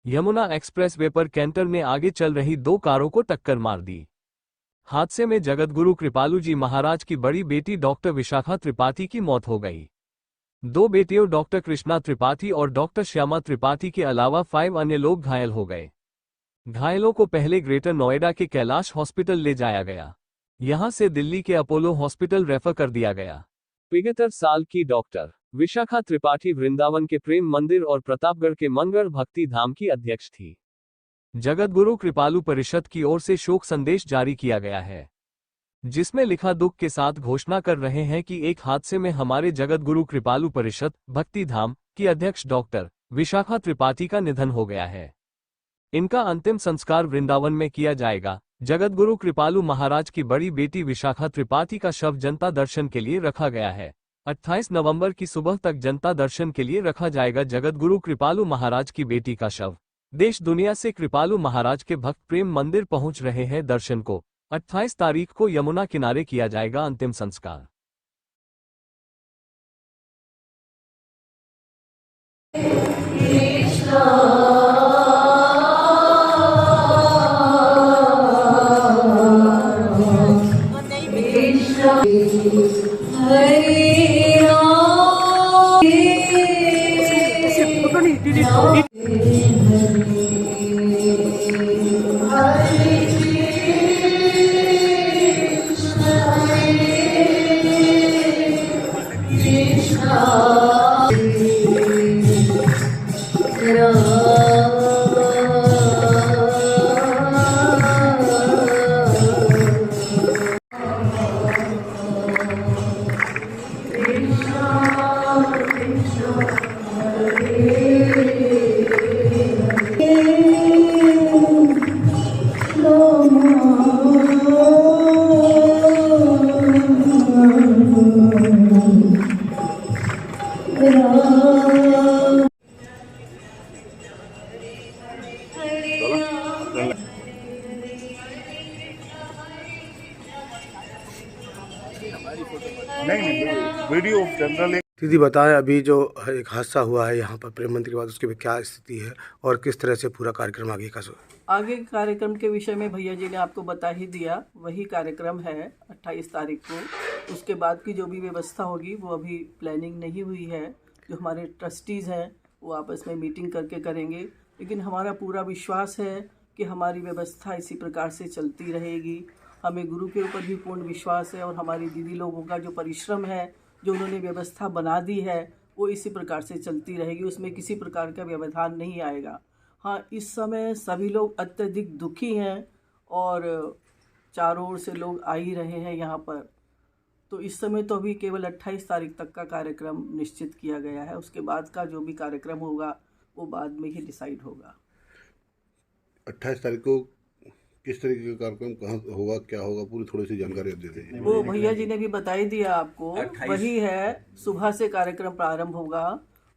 Yamuna expressway पर canter ने आगे चल रही 2 कारों को टक्कर मार दी। हादसे में जगतगुरु कृपालू जी महाराज की बड़ी बेटी डॉक्टर विशाखा त्रिपाठी की मौत हो गई। 2 बेटियों डॉक्टर कृष्णा त्रिपाठी और डॉक्टर श्यामा त्रिपाठी के अलावा 5 अन्य लोग घायल हो गए। घायलों को पहले ग्रेटर नोएडा के कैलाश हॉस्पिटल ले जाया गया। यहां से दिल्ली के अपोलो हॉस्पिटल रेफर कर दिया गया। 75 साल की डॉक्टर विशाखा त्रिपाठी वृंदावन के प्रेम मंदिर और प्रतापगढ़ के मनगढ़ भक्ति धाम की अध्यक्ष थी। जगतगुरु कृपालू परिषद की ओर से शोक संदेश जारी किया गया है, जिसमें लिखा दुख के साथ घोषणा कर रहे हैं कि एक हादसे में हमारे जगतगुरु कृपालू परिषद भक्ति धाम की अध्यक्ष डॉक्टर विशाखा त्रिपाठी का निधन हो गया है। इनका अंतिम संस्कार वृंदावन में किया जाएगा। जगतगुरु कृपालू महाराज की बड़ी बेटी विशाखा त्रिपाठी का शव जनता दर्शन के लिए रखा गया है। 28 नवंबर की सुबह तक जनता दर्शन के लिए रखा जाएगा जगतगुरु कृपालू महाराज की बेटी का शव। देश दुनिया से कृपालू महाराज के भक्त प्रेम मंदिर पहुंच रहे हैं दर्शन को। 28 तारीख को यमुना किनारे किया जाएगा अंतिम संस्कार। Video general. दीदी बताएं, अभी जो एक हादसा हुआ है यहाँ पर प्रेम मंदिर के बाद, उसकी क्या स्थिति है और किस तरह से पूरा कार्यक्रम आगे का आगे कार्यक्रम के विषय में भैया जी ने आपको बता ही दिया। वही कार्यक्रम है 28 तारीख को। उसके बाद की जो भी व्यवस्था होगी वो अभी प्लानिंग नहीं हुई है। जो हमारे ट्रस्टीज़ हैं वो आपस में मीटिंग करके करेंगे, लेकिन हमारा पूरा विश्वास है कि हमारी व्यवस्था इसी प्रकार से चलती रहेगी। हमें गुरु के ऊपर भी पूर्ण विश्वास है और हमारी दीदी लोगों का जो परिश्रम है, जो उन्होंने व्यवस्था बना दी है, वो इसी प्रकार से चलती रहेगी। उसमें किसी प्रकार का व्यवधान नहीं आएगा। हाँ, इस समय सभी लोग अत्यधिक दुखी हैं और चारों ओर से लोग आ ही रहे हैं यहाँ पर। तो इस समय तो अभी केवल 28 तारीख तक का कार्यक्रम निश्चित किया गया है। उसके बाद का जो भी कार्यक्रम होगा वो बाद में ही डिसाइड होगा। 28 तारीख को किस तरीके का कार्यक्रम कहाँ होगा, क्या होगा, पूरी थोड़ी सी जानकारी दे दीजिए। वो भैया जी ने भी बता ही दिया आपको। वही है, सुबह से कार्यक्रम प्रारंभ होगा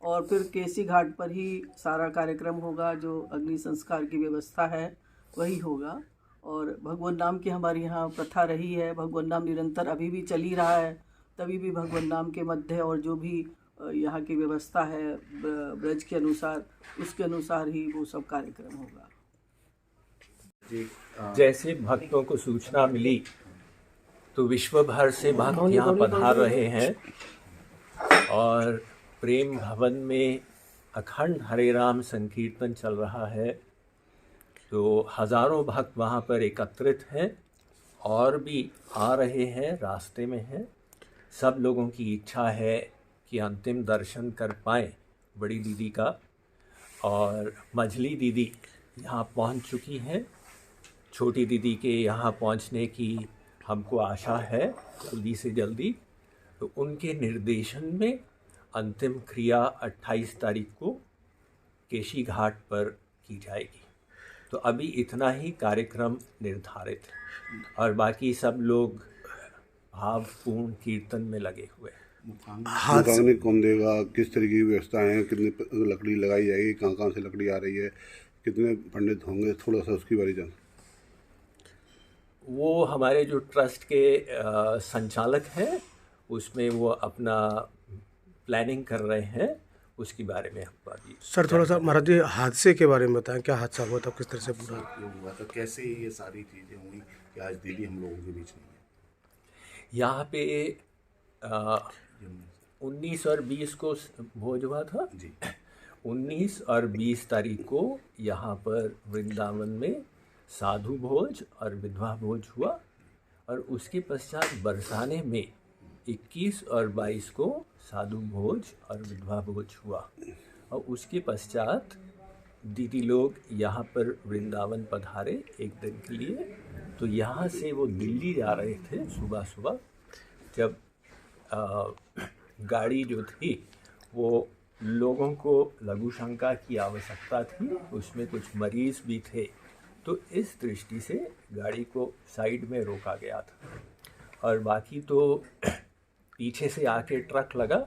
और फिर केसी घाट पर ही सारा कार्यक्रम होगा। जो अग्नि संस्कार की व्यवस्था है वही होगा। और भगवान नाम की हमारी यहाँ प्रथा रही है। भगवान नाम निरंतर अभी भी चल ही रहा है। तभी भी भगवान नाम के मध्य और जो भी यहाँ की व्यवस्था है ब्रज के अनुसार, उसके अनुसार ही वो सब कार्यक्रम होगा। जैसे भक्तों को सूचना मिली तो विश्व भर से भक्त यहाँ पधार रहे हैं और प्रेम भवन में अखंड हरे राम संकीर्तन चल रहा है। तो हजारों भक्त वहाँ पर एकत्रित हैं और भी आ रहे हैं, रास्ते में हैं। सब लोगों की इच्छा है कि अंतिम दर्शन कर पाएँ बड़ी दीदी का। और मझली दीदी यहाँ पहुँच चुकी हैं। छोटी दीदी के यहाँ पहुँचने की हमको आशा है जल्दी से जल्दी। तो उनके निर्देशन में अंतिम क्रिया 28 तारीख को केशी घाट पर की जाएगी। तो अभी इतना ही कार्यक्रम निर्धारित है और बाकी सब लोग भावपूर्ण कीर्तन में लगे हुए हैं। मकान कौन देगा, किस तरीके की व्यवस्था है, कितनी लकड़ी लगाई जाएगी, कहाँ कहाँ से लकड़ी आ रही है, कितने पंडित होंगे, थोड़ा सा उसकी बारे जान। वो हमारे जो ट्रस्ट के संचालक हैं उसमें वो अपना प्लानिंग कर रहे हैं। उसके बारे में हमको अभी सर थोड़ा सा महाराज जी हादसे के बारे में बताएं, क्या हादसा हुआ था, किस तरह से पूरा? क्यों हुआ था, कैसे ये सारी चीज़ें हुई कि आज दीदी हम लोगों के बीच नहीं है? यहाँ पे 19 और 20 को भोज हुआ था जी 19 और 20 तारीख को यहाँ पर वृंदावन में साधु भोज और विधवा भोज हुआ, और उसके पश्चात बरसाने में 21 और 22 को साधु भोज और विधवा भोज हुआ, और उसके पश्चात दीदी लोग यहाँ पर वृंदावन पधारे एक दिन के लिए। तो यहाँ से वो दिल्ली जा रहे थे सुबह सुबह, जब गाड़ी जो थी वो लोगों को लघु शंका की आवश्यकता थी, उसमें कुछ मरीज़ भी थे, तो इस दृष्टि से गाड़ी को साइड में रोका गया था, और बाकी तो पीछे से आके ट्रक लगा,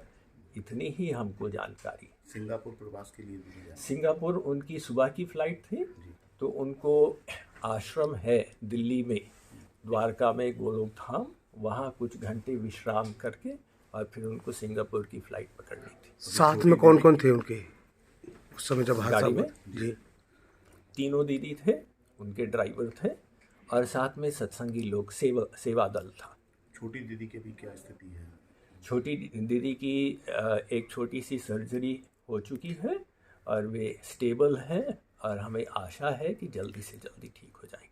इतनी ही हमको जानकारी। सिंगापुर प्रवास के लिए भी गया। सिंगापुर उनकी सुबह की फ़्लाइट थी, तो उनको आश्रम है दिल्ली में, द्वारका में गोलोक धाम, वहाँ कुछ घंटे विश्राम करके और फिर उनको सिंगापुर की फ़्लाइट पकड़नी थी। साथ में कौन कौन थे उनके उस समय जब हादसा गाड़ी हुआ? में जी 3 दीदी थे, उनके ड्राइवर थे, और साथ में सत्संगी लोग, सेवा दल था। छोटी दीदी की भी क्या स्थिति है? छोटी दीदी की एक छोटी सी सर्जरी हो चुकी है और वे स्टेबल हैं, और हमें आशा है कि जल्दी से जल्दी ठीक हो जाएंगे।